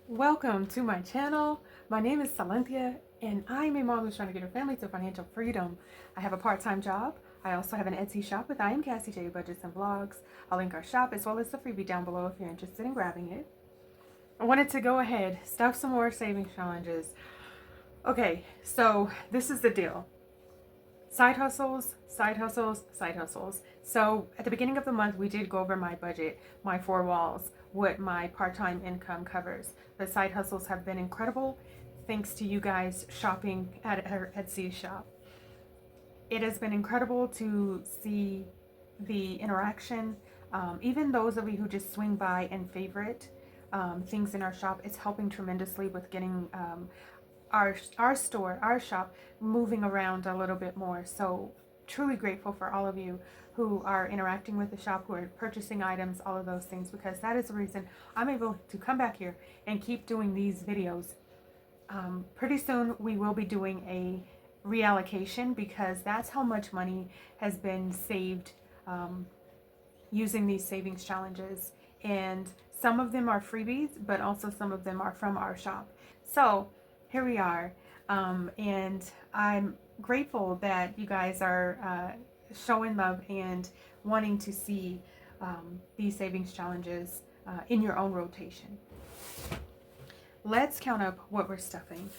Welcome to my channel. My name is Silenthia and I'm a mom who's trying to get her family to financial freedom. I have a part-time job. I also have an Etsy shop with I am SilynthiaBudgets and blogs. I'll link our shop as well as the freebie down below if you're interested in grabbing it. I wanted to go ahead, stuff some more savings challenges. Okay, so this is the deal. Side hustles, side hustles, side hustles. So at the beginning of the month, we did go over my budget, my four walls, what my part-time income covers. The side hustles have been incredible thanks to you guys shopping at our Etsy shop. It has been incredible to see the interaction. Even those of you who just swing by and favorite things in our shop, it's helping tremendously with getting our store, our shop, moving around a little bit more. So truly grateful for all of you who are interacting with the shop, who are purchasing items, all of those things, because that is the reason I'm able to come back here and keep doing these videos. Pretty soon we will be doing a reallocation because that's how much money has been saved using these savings challenges. And some of them are freebies, but also some of them are from our shop. So here we are, and I'm grateful that you guys are showing love and wanting to see these savings challenges in your own rotation. Let's count up what we're stuffing.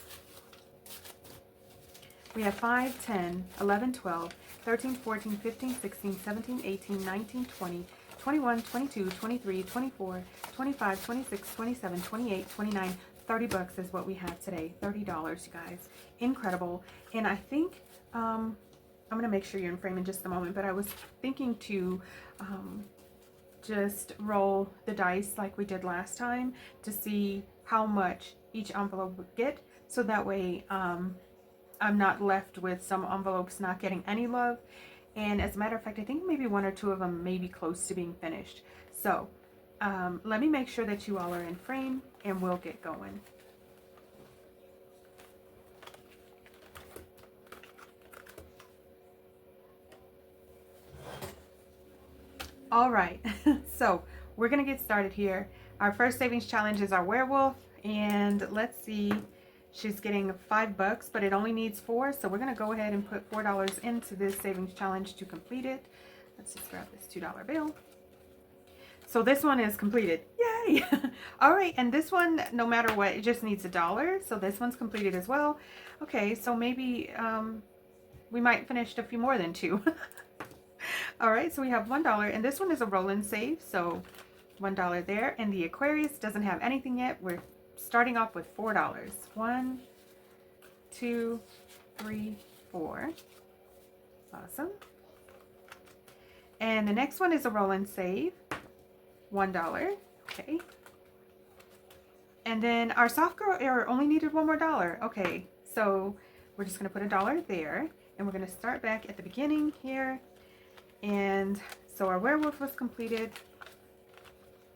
We have 5, 10, 11, 12, 13, 14, 15, 16, 17, 18, 19, 20, 21, 22, 23, 24, 25, 26, 27, 28, 29, 30 bucks is what we have today. $30, you guys. Incredible. And I think, I'm going to make sure you're in frame in just a moment, but I was thinking to just roll the dice like we did last time to see how much each envelope would get. So that way, I'm not left with some envelopes not getting any love. And as a matter of fact, I think maybe one or two of them may be close to being finished. So let me make sure that you all are in frame and we'll get going. All right, so we're gonna get started here. Our first savings challenge is our werewolf, and let's see, she's getting 5 bucks, but it only needs 4, so we're gonna go ahead and put $4 into this savings challenge to complete it. Let's just grab this $2 bill. So this one is completed. Yay! All right, and this one, no matter what, it just needs $1. So this one's completed as well. Okay, so maybe we might finish a few more than 2. All right, so we have $1, and this one is a roll and save, so $1 there. And the Aquarius doesn't have anything yet. We're starting off with $4. 1, 2, 3, 4. Awesome. And the next one is a roll and save. $1. Okay. And then our soft girl error only needed $1 more. Okay, so we're just going to put $1 there, and we're going to start back at the beginning here. And so our werewolf was completed,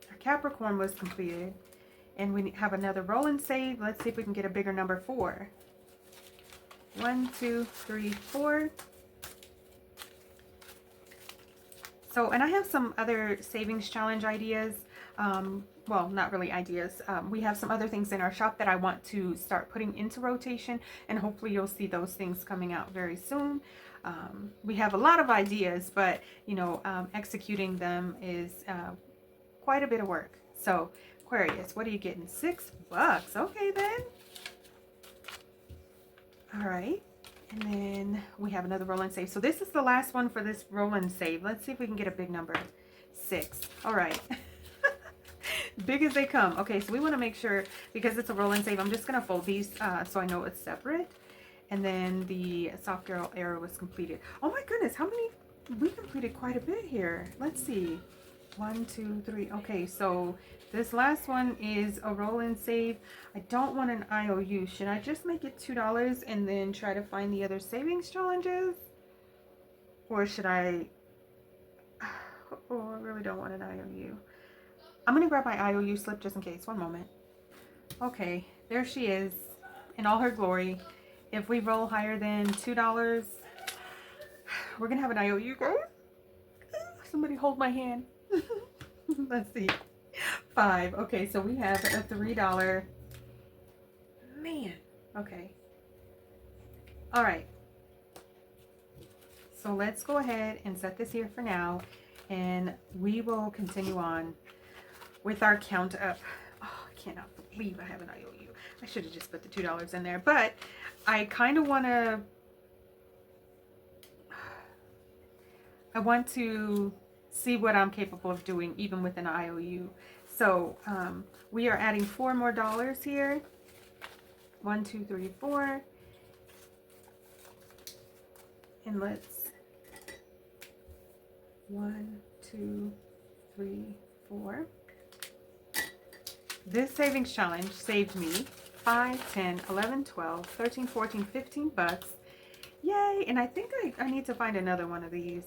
our Capricorn was completed, and we have another roll and save. Let's see if we can get a bigger number. 4. 1, 2, 3, 4. So, and I have some other savings challenge ideas. Well, not really ideas. We have some other things in our shop that I want to start putting into rotation, and hopefully you'll see those things coming out very soon. We have a lot of ideas, but you know, executing them is quite a bit of work. So Aquarius, what are you getting? 6 bucks. Okay then. All right. And then we have another roll and save. So this is the last one for this roll and save. Let's see if we can get a big number. 6. All right. Big as they come. Okay, so we want to make sure, because it's a roll and save, I'm just going to fold these so I know it's separate. And then the soft girl arrow was completed. Oh my goodness, how many? We completed quite a bit here. Let's see. 1, 2, 3. Okay, so this last one is a roll and save. I don't want an IOU. Should I just make it $2 and then try to find the other savings challenges? Or should I? Oh, I really don't want an IOU. I'm going to grab my IOU slip just in case. One moment. Okay, there she is in all her glory. If we roll higher than $2, we're going to have an IOU, guys. Somebody hold my hand. Let's see. 5. Okay, so we have a $3 Man. Okay. All right. So let's go ahead and set this here for now, and we will continue on with our count up. Oh, I cannot believe I have an IOU. I should have just put the $2 in there, but I kind of want to, see what I'm capable of doing even with an IOU. So we are adding $4 more here. 1, 2, 3, 4. And let's 1, 2, 3, 4. This savings challenge saved me 5, 10, 11, 12, 13, 14, 15 bucks. Yay! And I think I need to find another one of these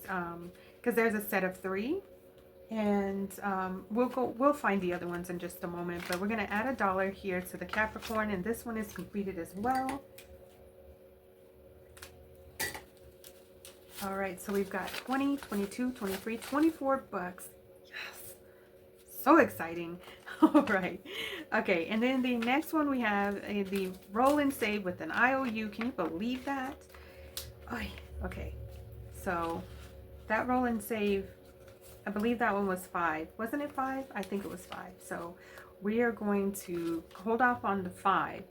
because there's a set of 3, and we'll find the other ones in just a moment. But we're gonna add $1 here to the Capricorn, and this one is completed as well. All right, so we've got 20, 22, 23, 24 bucks. Yes, so exciting. All right, okay, and then the next one we have the roll and save with an IOU. Can you believe that? Okay, so that roll and save, I believe that one was 5. Wasn't it 5? I think it was 5. So we are going to hold off on the 5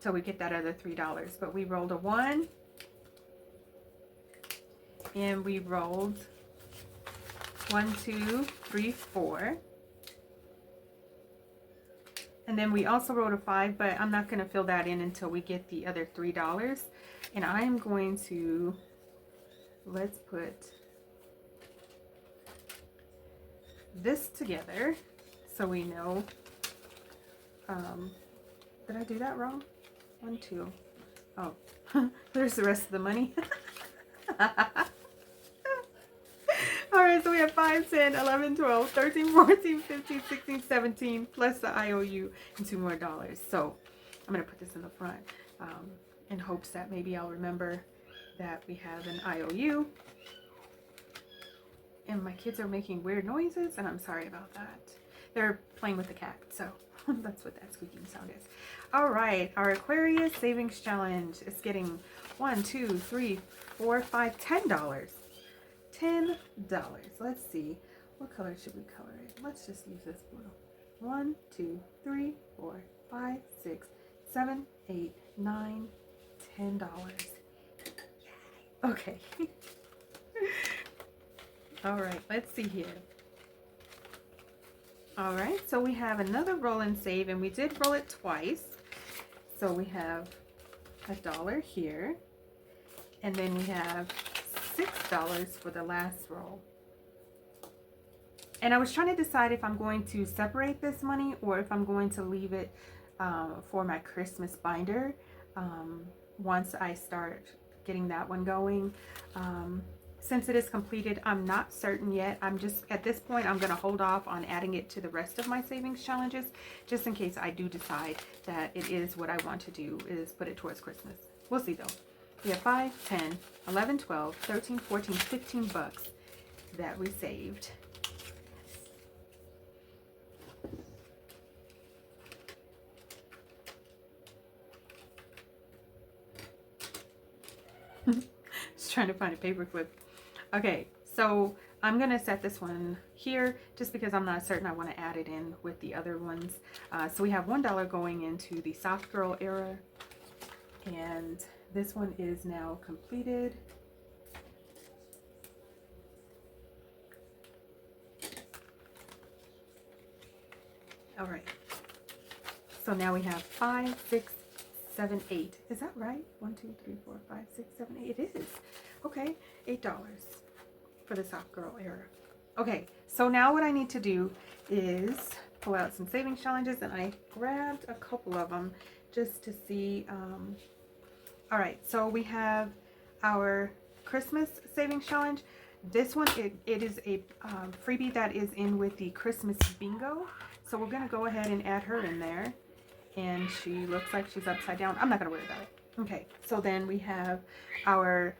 till we get that other $3. But we rolled a 1. And we rolled 1, 2, 3, 4. And then we also rolled a 5, but I'm not going to fill that in until we get the other $3. And I'm going to, let's put this together so we know. Did I do that wrong? 1, 2. Oh, there's the rest of the money. Alright, so we have 5, 10, 11, 12, 13, 14, 15, 16, 17, plus the IOU and $2 more. So I'm going to put this in the front in hopes that maybe I'll remember that we have an IOU. And my kids are making weird noises, and I'm sorry about that. They're playing with the cat, so that's what that squeaking sound is. Alright, our Aquarius Savings Challenge is getting 1, 2, 3, 4, 5, $10. $10. Let's see. What color should we color it? Let's just use this blue. 1, 2, 3, 4, 5, 6, 7, 8, 9, $10. Okay. All right, let's see here. All right, so we have another roll and save, and we did roll it twice. So we have $1 here, and then we have $6 for the last roll. And I was trying to decide if I'm going to separate this money or if I'm going to leave it for my Christmas binder once I start getting that one going. Since it is completed, I'm not certain yet. I'm just, at this point, I'm going to hold off on adding it to the rest of my savings challenges, just in case I do decide that it is what I want to do, is put it towards Christmas. We'll see though. We have 5, 10, 11, 12, 13, 14, 15 bucks that we saved. Just trying to find a paper clip. Okay, so I'm going to set this one here just because I'm not certain I want to add it in with the other ones. So we have $1 going into the soft girl era, and this one is now completed. All right, so now we have 5, 6, 7, 8. Is that right? 1, 2, 3, 4, 5, 6, 7, 8. It is. Okay, $8 for the soft girl era. Okay, so now what I need to do is pull out some savings challenges, and I grabbed a couple of them just to see. All right, so we have our Christmas savings challenge. This one, it is a freebie that is in with the Christmas bingo. So we're going to go ahead and add her in there. And she looks like she's upside down. I'm not going to worry about it. Okay, so then we have our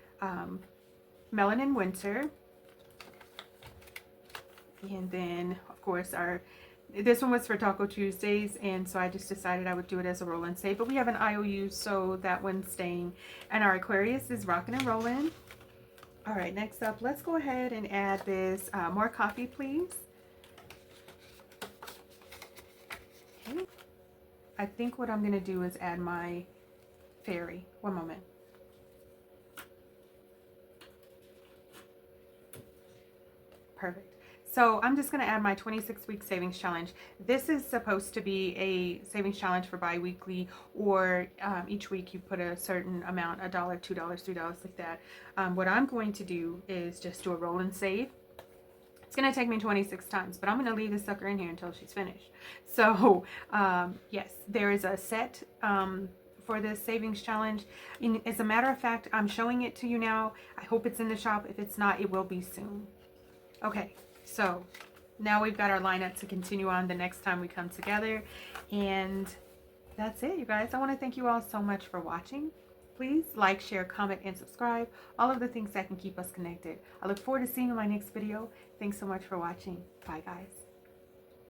Melanin Winter. And then, of course, our This one was for Taco Tuesdays, and so I just decided I would do it as a roll and save. But we have an IOU, so that one's staying. And our Aquarius is rocking and rolling. All right, next up, let's go ahead and add this. More coffee, please. Okay. I think what I'm going to do is add my fairy. One moment. Perfect. So I'm just going to add my 26-week savings challenge. This is supposed to be a savings challenge for bi-weekly, or each week you put a certain amount, $1, $2, $3, like that. What I'm going to do is just do a roll and save. It's going to take me 26 times, but I'm going to leave this sucker in here until she's finished. So yes, there is a set for this savings challenge. As a matter of fact, I'm showing it to you now. I hope it's in the shop. If it's not, it will be soon. Okay. So now we've got our lineup to continue on the next time we come together. And that's it, you guys. I want to thank you all so much for watching. Please like, share, comment, and subscribe. All of the things that can keep us connected. I look forward to seeing you in my next video. Thanks so much for watching. Bye, guys.